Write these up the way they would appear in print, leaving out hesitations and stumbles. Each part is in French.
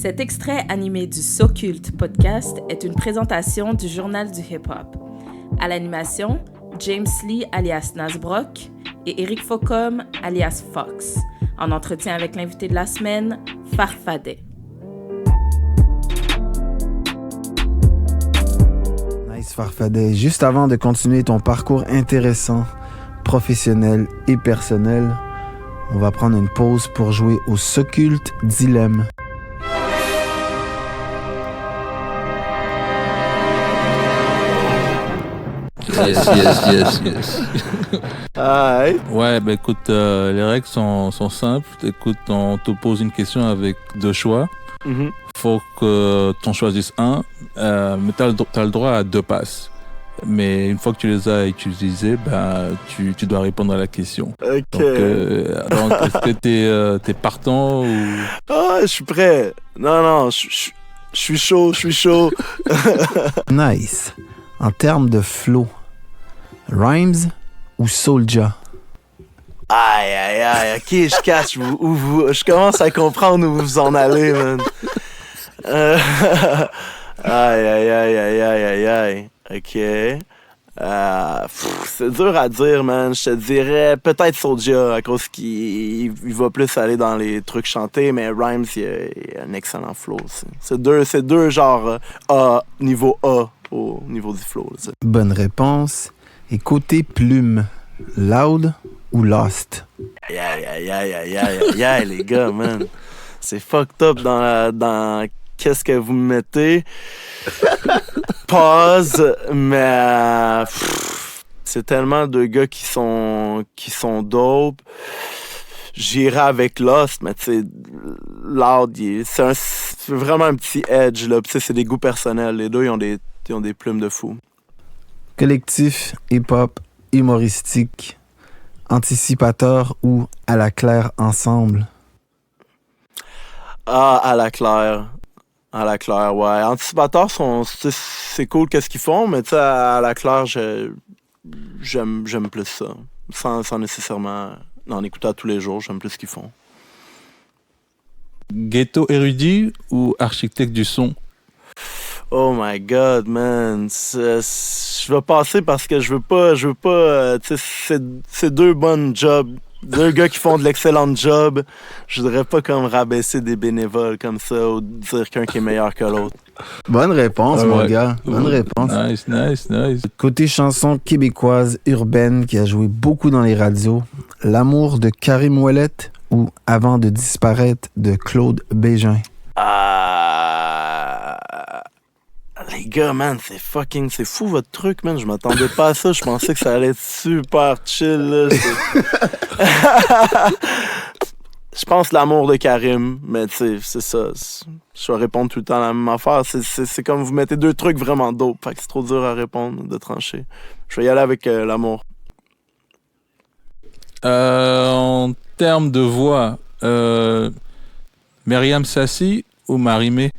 Cet extrait animé du Socult podcast est une présentation du Journal du hip-hop. À l'animation, James Lee alias Nasbrock et Eric Faucom alias Fox. En entretien avec l'invité de la semaine, Farfadet. Nice Farfadet. Juste avant de continuer ton parcours intéressant, professionnel et personnel, on va prendre une pause pour jouer au Socult Dilemme. Yes. Ouais, bah écoute, les règles sont simples. Écoute, on te pose une question avec deux choix. Faut que tu en choisisses un, mais t'as le droit à deux passes. Mais une fois que tu les as utilisés, tu dois répondre à la question. Ok. Donc, est-ce que t'es partant ou... Ah, je suis prêt. Non, je suis chaud. Nice. En termes de flow, Rhymes ou Soulja? Aïe, ok, je catch je commence à comprendre où vous en allez, man. Aïe, ok. C'est dur à dire, man. Je te dirais peut-être Soulja, à cause qu'il va plus aller dans les trucs chantés, mais Rhymes, il a un excellent flow aussi. C'est deux genre niveau A au niveau du flow. Là. Bonne réponse. Et côté plume, Loud ou Lost? Aïe, les gars, man. C'est fucked up dans qu'est-ce que vous me mettez. Pause, mais c'est tellement de gars qui sont dope. J'irai avec Lost, mais tu sais, Loud, c'est vraiment un petit edge, là. Puis c'est des goûts personnels. Les deux, ils ont des plumes de fou. Collectif, hip-hop, humoristique, anticipateur ou à la claire ensemble? Ah, à la claire, ouais. Anticipateur, c'est cool qu'est-ce qu'ils font, mais tu sais, à la claire, j'aime plus ça. Sans nécessairement en écouter tous les jours, j'aime plus ce qu'ils font. Ghetto érudit ou architecte du son? Oh my God, man. Je vais passer parce que je veux pas, tu sais, c'est deux bonnes jobs. Deux gars qui font de l'excellent job. Je voudrais pas comme rabaisser des bénévoles comme ça ou dire qu'un qui est meilleur que l'autre. Bonne réponse, mon gars. Bonne réponse. Nice. Côté chanson québécoise urbaine qui a joué beaucoup dans les radios, L'amour de Karim Ouellet ou Avant de disparaître de Claude Bégin? Les gars, man, c'est fou votre truc, man. Je m'attendais pas à ça. Je pensais que ça allait être super chill, là. Je pense L'amour de Karim, mais tu sais, c'est ça. Je vais répondre tout le temps la même affaire. C'est comme vous mettez deux trucs vraiment dope. Fait que c'est trop dur à répondre, de trancher. Je vais y aller avec L'amour. En termes de voix, Myriam Sassi ou Marie-Mé?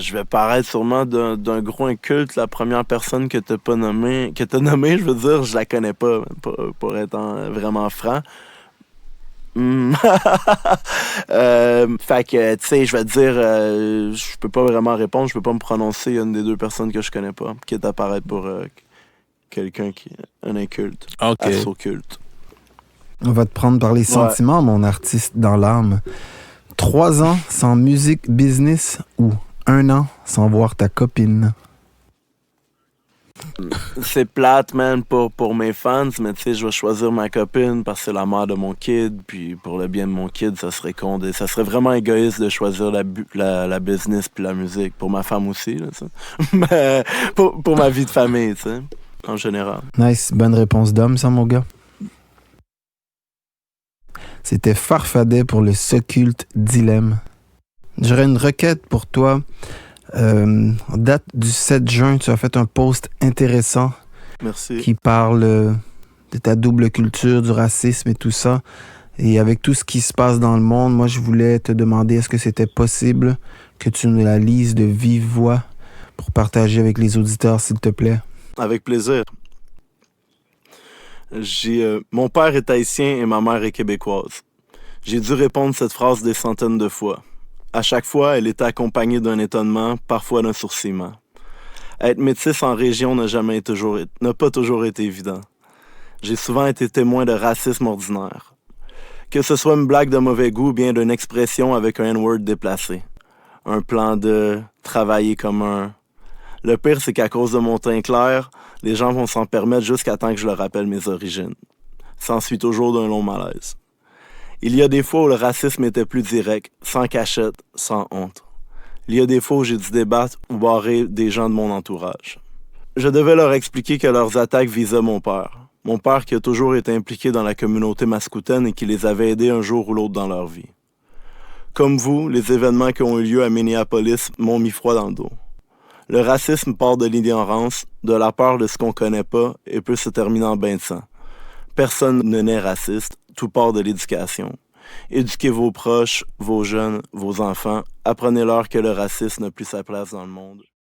Je vais paraître sûrement d'un gros inculte. La première personne que t'as nommée, je veux dire, je la connais pas, pour être vraiment franc. Fait que, tu sais, je vais te dire, je peux pas vraiment répondre, je peux pas me prononcer. Il y a une des deux personnes que je connais pas, qui est apparaître pour quelqu'un qui est un inculte. Ok. Assoculte. On va te prendre par les sentiments, mon artiste dans l'âme. 3 ans sans musique business ou 1 an sans voir ta copine? C'est plate, man, pour mes fans, mais tu sais, je vais choisir ma copine parce que c'est la mère de mon kid, puis pour le bien de mon kid, ça serait con. Ça serait vraiment égoïste de choisir la business puis la musique. Pour ma femme aussi, là, tu sais. Mais pour ma vie de famille, tu sais, en général. Nice, bonne réponse d'homme, ça, mon gars. C'était Farfadet pour le Socult Dilemme. J'aurais une requête pour toi. En date du 7 juin, tu as fait un post intéressant. Merci. Qui parle de ta double culture, du racisme et tout ça. Et avec tout ce qui se passe dans le monde, moi, je voulais te demander est-ce que c'était possible que tu nous la lises de vive voix pour partager avec les auditeurs, s'il te plaît? Avec plaisir. Mon père est haïtien et ma mère est québécoise. J'ai dû répondre cette phrase des centaines de fois. À chaque fois, elle était accompagnée d'un étonnement, parfois d'un sourcillement. Être métis en région n'a pas toujours été évident. J'ai souvent été témoin de racisme ordinaire. Que ce soit une blague de mauvais goût ou bien d'une expression avec un N-word déplacé. Un plan de travailler commun. Le pire, c'est qu'à cause de mon teint clair, les gens vont s'en permettre jusqu'à temps que je leur rappelle mes origines. S'ensuit toujours d'un long malaise. Il y a des fois où le racisme était plus direct, sans cachette, sans honte. Il y a des fois où j'ai dû débattre ou barrer des gens de mon entourage. Je devais leur expliquer que leurs attaques visaient mon père. Mon père qui a toujours été impliqué dans la communauté mascoutaine et qui les avait aidés un jour ou l'autre dans leur vie. Comme vous, les événements qui ont eu lieu à Minneapolis m'ont mis froid dans le dos. Le racisme part de l'ignorance, de la peur de ce qu'on connaît pas et peut se terminer en bain de sang. Personne ne naît raciste, tout part de l'éducation. Éduquez vos proches, vos jeunes, vos enfants, apprenez-leur que le racisme n'a plus sa place dans le monde.